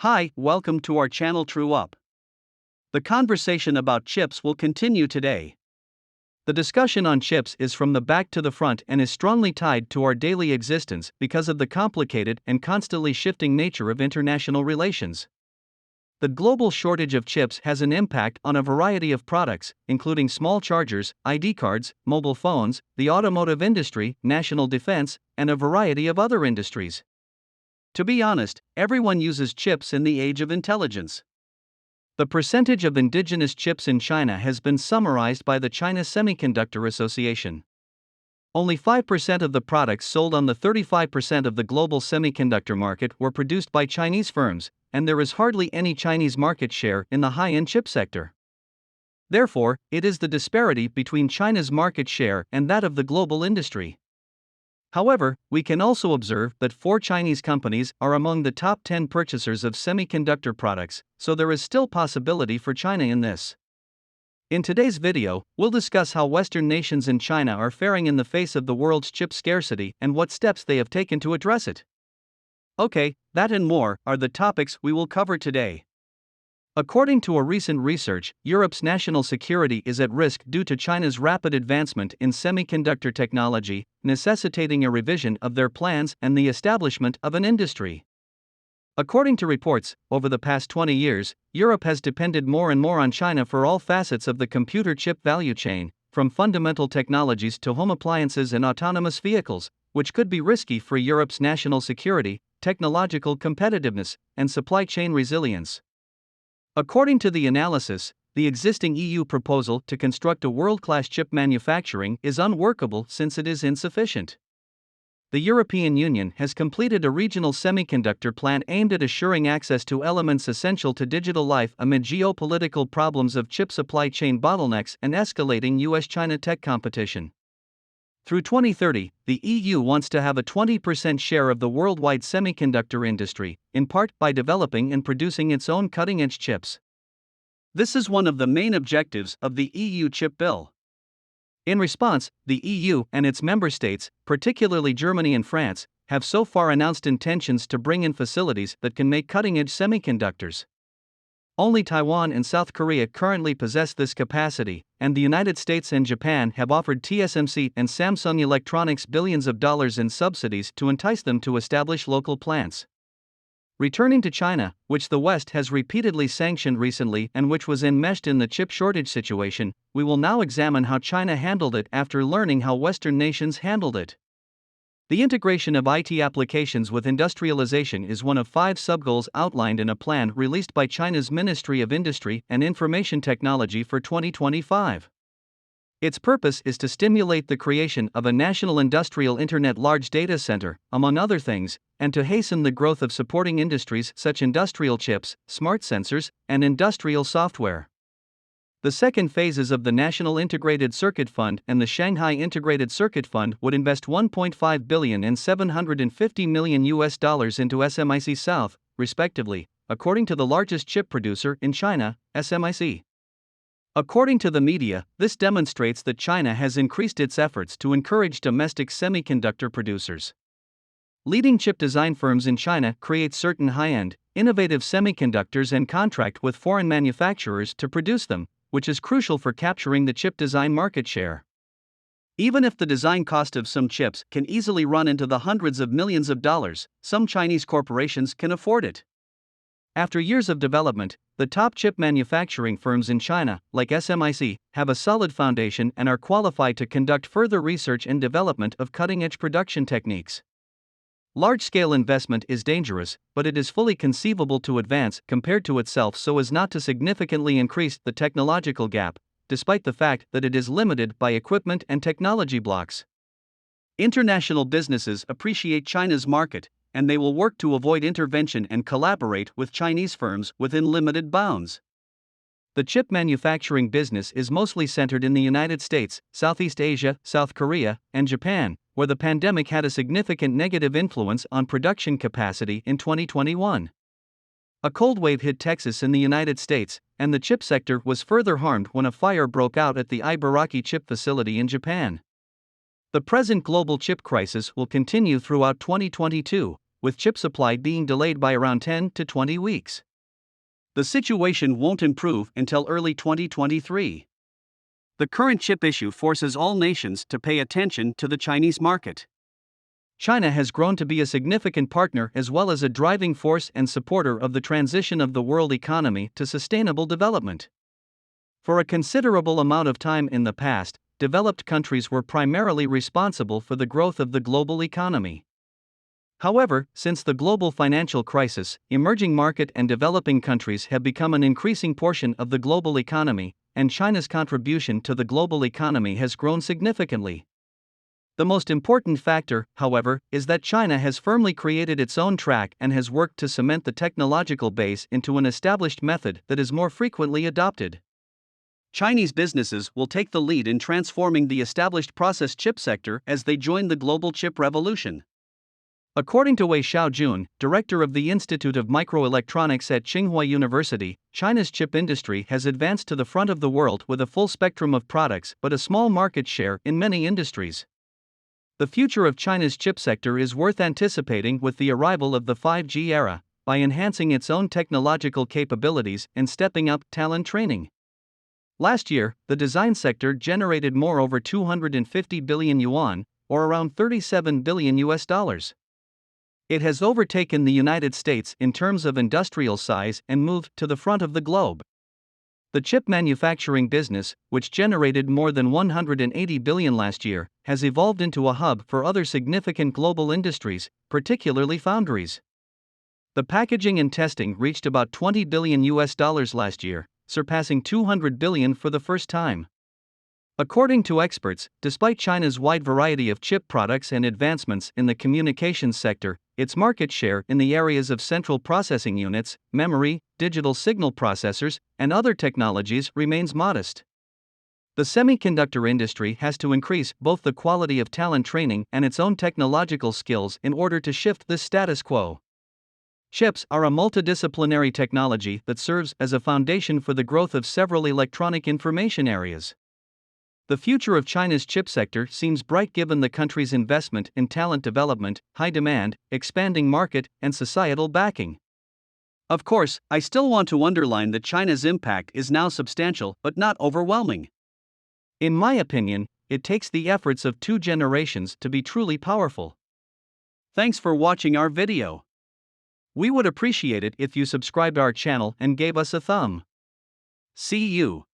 Hi, welcome to our channel True Up. The conversation about chips will continue today. The discussion on chips is from the back to the front and is strongly tied to our daily existence because of the complicated and constantly shifting nature of international relations. The global shortage of chips has an impact on a variety of products, including small chargers, ID cards, mobile phones, the automotive industry, national defense, and a variety of other industries. To be honest, everyone uses chips in the age of intelligence. The percentage of indigenous chips in China has been summarized by the China Semiconductor Association. Only 5% of the products sold on the 35% of the global semiconductor market were produced by Chinese firms, and there is hardly any Chinese market share in the high-end chip sector. Therefore, it is the disparity between China's market share and that of the global industry. However, we can also observe that 4 Chinese companies are among the top 10 purchasers of semiconductor products, so there is still possibility for China in this. In today's video, we'll discuss how Western nations and China are faring in the face of the world's chip scarcity and what steps they have taken to address it. Okay, that and more are the topics we will cover today. According to a recent research, Europe's national security is at risk due to China's rapid advancement in semiconductor technology, necessitating a revision of their plans and the establishment of an industry. According to reports, over the past 20 years, Europe has depended more and more on China for all facets of the computer chip value chain, from fundamental technologies to home appliances and autonomous vehicles, which could be risky for Europe's national security, technological competitiveness, and supply chain resilience. According to the analysis, the existing EU proposal to construct a world-class chip manufacturing is unworkable since it is insufficient. The European Union has completed a regional semiconductor plan aimed at assuring access to elements essential to digital life amid geopolitical problems of chip supply chain bottlenecks and escalating US-China tech competition. Through 2030, the EU wants to have a 20% share of the worldwide semiconductor industry, in part by developing and producing its own cutting-edge chips. This is one of the main objectives of the EU chip bill. In response, the EU and its member states, particularly Germany and France, have so far announced intentions to bring in facilities that can make cutting-edge semiconductors. Only Taiwan and South Korea currently possess this capacity, and the United States and Japan have offered TSMC and Samsung Electronics billions of dollars in subsidies to entice them to establish local plants. Returning to China, which the West has repeatedly sanctioned recently and which was enmeshed in the chip shortage situation, we will now examine how China handled it after learning how Western nations handled it. The integration of IT applications with industrialization is one of 5 subgoals outlined in a plan released by China's Ministry of Industry and Information Technology for 2025. Its purpose is to stimulate the creation of a national industrial internet large data center, among other things, and to hasten the growth of supporting industries such as industrial chips, smart sensors, and industrial software. The second phases of the National Integrated Circuit Fund and the Shanghai Integrated Circuit Fund would invest $1.5 billion and $750 million into SMIC South, respectively, according to the largest chip producer in China, SMIC. According to the media, this demonstrates that China has increased its efforts to encourage domestic semiconductor producers. Leading chip design firms in China create certain high-end, innovative semiconductors and contract with foreign manufacturers to produce them, which is crucial for capturing the chip design market share. Even if the design cost of some chips can easily run into the hundreds of millions of dollars, some Chinese corporations can afford it. After years of development, the top chip manufacturing firms in China, like SMIC, have a solid foundation and are qualified to conduct further research and development of cutting-edge production techniques. Large-scale investment is dangerous, but it is fully conceivable to advance compared to itself so as not to significantly increase the technological gap, despite the fact that it is limited by equipment and technology blocks. International businesses appreciate China's market, and they will work to avoid intervention and collaborate with Chinese firms within limited bounds. The chip manufacturing business is mostly centered in the United States, Southeast Asia, South Korea, and Japan, where the pandemic had a significant negative influence on production capacity in 2021. A cold wave hit Texas in the United States, and the chip sector was further harmed when a fire broke out at the Ibaraki chip facility in Japan. The present global chip crisis will continue throughout 2022, with chip supply being delayed by around 10 to 20 weeks. The situation won't improve until early 2023. The current chip issue forces all nations to pay attention to the Chinese market. China has grown to be a significant partner as well as a driving force and supporter of the transition of the world economy to sustainable development. For a considerable amount of time in the past, developed countries were primarily responsible for the growth of the global economy. However, since the global financial crisis, emerging market and developing countries have become an increasing portion of the global economy, and China's contribution to the global economy has grown significantly. The most important factor, however, is that China has firmly created its own track and has worked to cement the technological base into an established method that is more frequently adopted. Chinese businesses will take the lead in transforming the established process chip sector as they join the global chip revolution. According to Wei Xiaojun, director of the Institute of Microelectronics at Tsinghua University, China's chip industry has advanced to the front of the world with a full spectrum of products but a small market share in many industries. The future of China's chip sector is worth anticipating with the arrival of the 5G era, by enhancing its own technological capabilities and stepping up talent training. Last year, the design sector generated more over 250 billion yuan, or around $37 billion. It has overtaken the United States in terms of industrial size and moved to the front of the globe. The chip manufacturing business, which generated more than 180 billion last year, has evolved into a hub for other significant global industries, particularly foundries. The packaging and testing reached about $20 billion last year, surpassing 200 billion for the first time. According to experts, despite China's wide variety of chip products and advancements in the communications sector, its market share in the areas of central processing units, memory, digital signal processors, and other technologies remains modest. The semiconductor industry has to increase both the quality of talent training and its own technological skills in order to shift this status quo. Chips are a multidisciplinary technology that serves as a foundation for the growth of several electronic information areas. The future of China's chip sector seems bright given the country's investment in talent development, high demand, expanding market, and societal backing. Of course, I still want to underline that China's impact is now substantial but not overwhelming. In my opinion, it takes the efforts of 2 generations to be truly powerful. Thanks for watching our video. We would appreciate it if you subscribed our channel and gave us a thumb. See you.